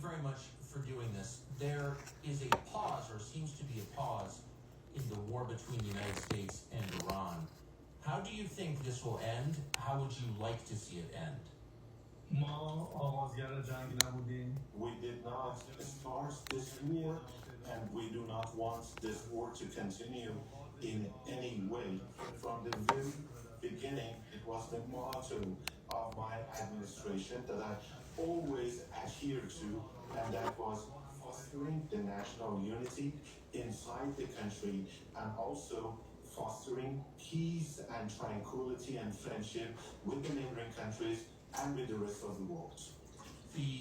very much for doing this. There is a pause, or seems to be a pause, in the war between the United States and Iran. How do you think this will end? How would you like to see it end? ما آغازگر جنگ نبودیم. We did not start this war, and we do not want this war to continue in any way. From the very beginning, it was the motto of my administration that I always adhered to, and that was fostering the national unity inside the country and also fostering peace and tranquility and friendship with the neighboring countries and with the rest of the world. The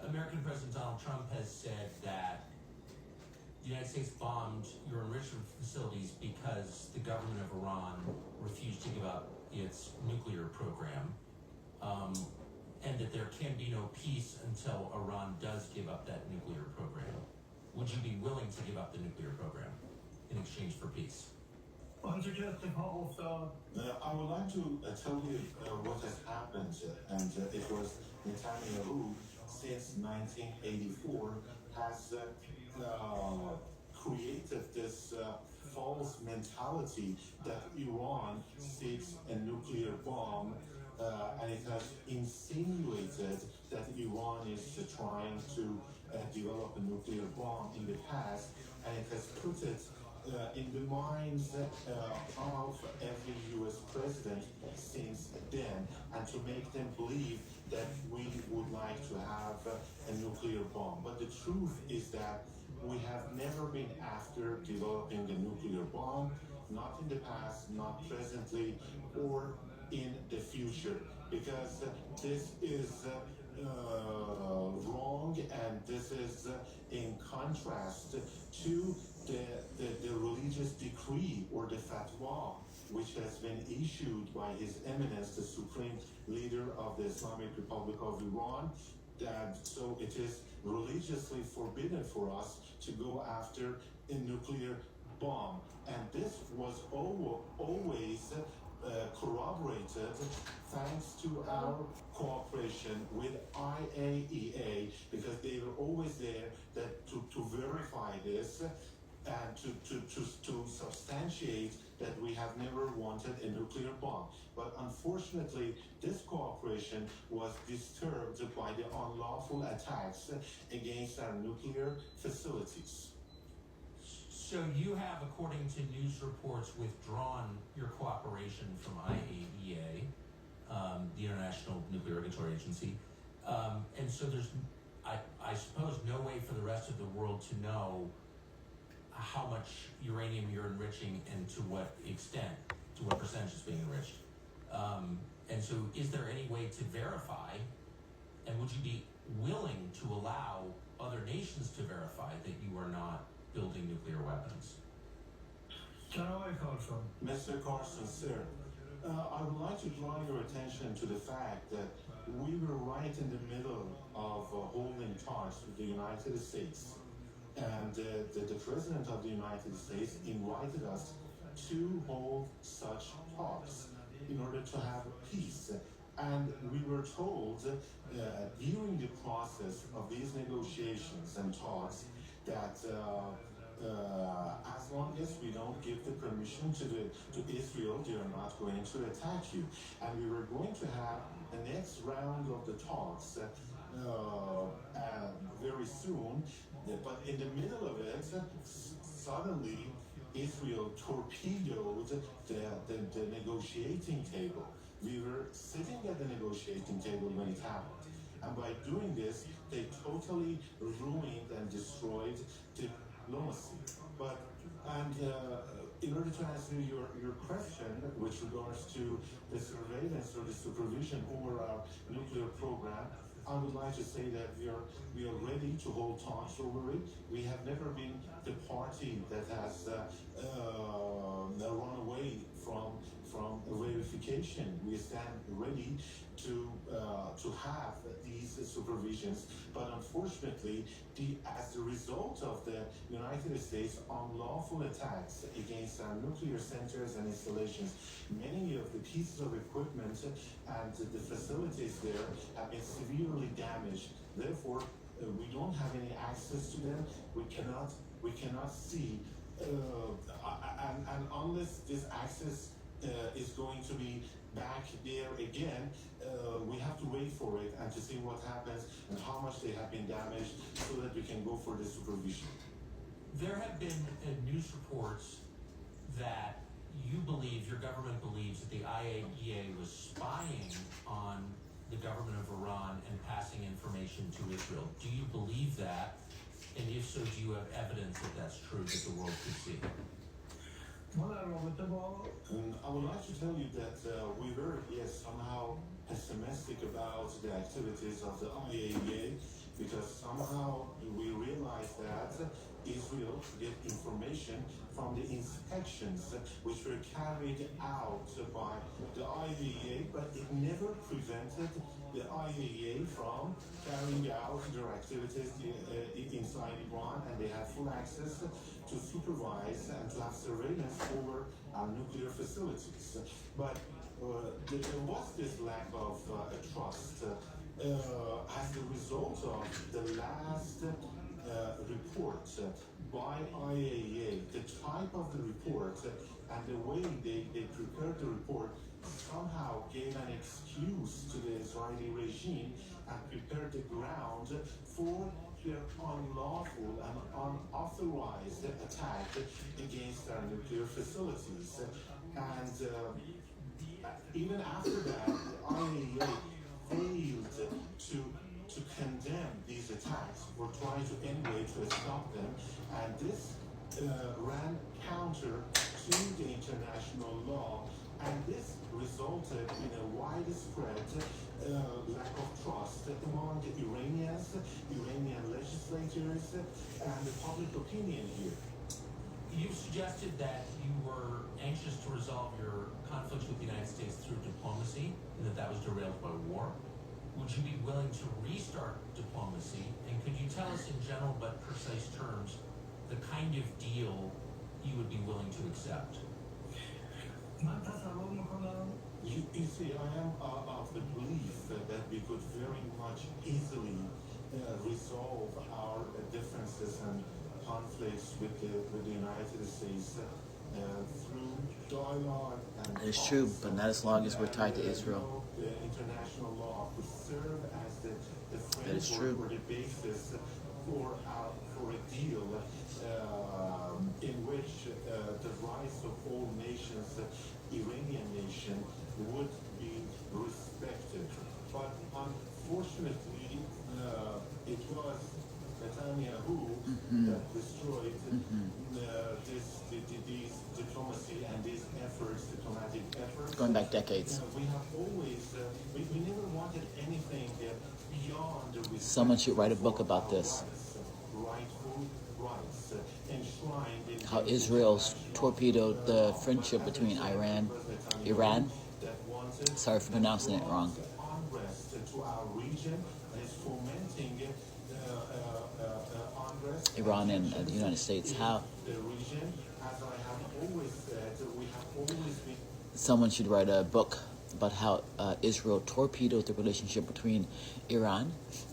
American President Donald Trump has said that the United States bombed your enrichment facilities because the government of Iran refused to give up its nuclear program, and that there can be no peace until Iran does give up that nuclear program. Would you be willing to give up the nuclear program in exchange for peace? آنچه که اتفاق افتاد I would like to tell you what has happened, and it was Netanyahu since 1984 has created this false mentality that Iran seeks a nuclear bomb, and it has insinuated that Iran is trying to develop a nuclear bomb in the past, and it has put it in the minds of every U.S. president since then, and to make them believe that we would like to have a nuclear bomb. But the truth is that we have never been after developing a nuclear bomb, not in the past, not presently, or in the future, because this is wrong, and this is in contrast to the religious decree or the fatwa which has been issued by His Eminence, the Supreme Leader of the Islamic Republic of Iran, that so it is religiously forbidden for us to go after a nuclear bomb. And this was always corroborated thanks to our cooperation with IAEA, because they were always there to verify this and to substantiate that we have never wanted a nuclear bomb. But unfortunately, this cooperation was disturbed by the unlawful attacks against our nuclear facilities. So you have, according to news reports, withdrawn your cooperation from IAEA, the International Nuclear Regulatory Agency, and so there's, I suppose, no way for the rest of the world to know how much uranium you're enriching and to what extent, to what percentage is being enriched. And so is there any way to verify, and would you be willing to allow other nations to verify that you are not building nuclear weapons? جناب کارسون Mr. Carson, sir, I would like to draw your attention to the fact that we were right in the middle of holding talks with the United States. And the President of the United States invited us to hold such talks in order to have peace. And we were told during the process of these negotiations and talks that as long as we don't give the permission to Israel, they are not going to attack you. And we were going to have the next round of the talks very soon. But in the middle of it, suddenly Israel torpedoed the negotiating table. We were sitting at the negotiating table when it happened. And by doing this, they totally ruined and destroyed diplomacy. In order to answer your question with regards to the surveillance or the supervision over our nuclear program, I would like to say that we are ready to hold talks over it. We have never been the party that has run away from verification. We stand ready to have these supervisions, but unfortunately, as a result of the United States unlawful attacks against our nuclear centers and installations, many of the pieces of equipment and the facilities there have been severely damaged. Therefore, we don't have any access to them. We cannot see, and unless this access is going to be back there again, we have to wait for it and to see what happens and how much they have been damaged so that we can go for the supervision. There have been news reports that your government believes that the IAEA was spying on the government of Iran and passing information to Israel. Do you believe that? And if so, do you have evidence that that's true that the world could see? ما در رابطه با And I would like to tell you that we were, yes, somehow pessimistic about the activities of the IAEA because somehow we realized that Israel get information from the inspections which were carried out by the IAEA, but it never prevented the IAEA from carrying out their activities inside Iran, and they had full access to supervise and to have surveillance over our nuclear facilities. But there was this lack of trust as a result of the last report by IAEA. The type of the report and the way they prepared the report somehow gave an excuse to the Israeli regime and prepared the ground for their unlawful and unauthorized attack against our nuclear facilities. And even after that, the IAEA failed to condemn these attacks or try to anyway to stop them, and this ran counter to the international law, and this resulted in a widespread lack of trust among the Iranians, Iranian legislators, and the public opinion here. You suggested that you were anxious to resolve your conflicts with the United States through diplomacy, and that was derailed by war. Would you be willing to restart diplomacy? And could you tell us in general but precise terms the kind of deal you would be willing to accept? من تصور میکنم You see, I am of the belief that we could very much easily resolve our differences and conflicts with the United States through dialogue and That is true, but not as long as we're tied to Israel. The international law would serve as the That is true. framework or the basis for a deal in which the rights of all nations, Iranian nation, would be respected. But unfortunately, it was Netanyahu that destroyed these diplomacy and these efforts, diplomatic efforts. Going back decades. We have always, we never wanted anything beyond the respect. Someone should write a book about this. Rightful rights enshrined in How Israel torpedoed the friendship between Iran, that wanted sorry for pronouncing it wrong, unrest to our region and is fomenting unrest. Iran and the United States. How The region, as I have always said, we have always been. someone should write a book about how Israel torpedoed the relationship between Iran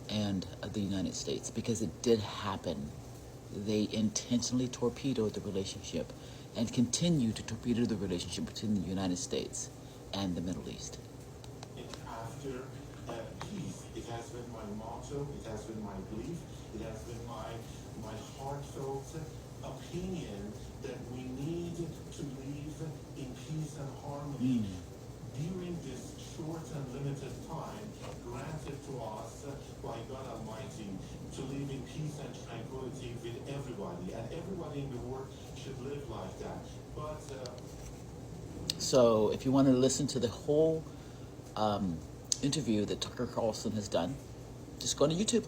and the United States, because it did happen. They intentionally torpedoed the relationship and continue to torpedo the relationship between the United States and the Middle East. After peace, it has been my motto, it has been my belief, it has been my heartfelt opinion that we need to live in peace and harmony during this short and limited time granted to us by God Almighty to live in peace and tranquility with everybody, and everybody in the world should live like that. But So if you want to listen to the whole interview that Tucker Carlson has done, just go to YouTube.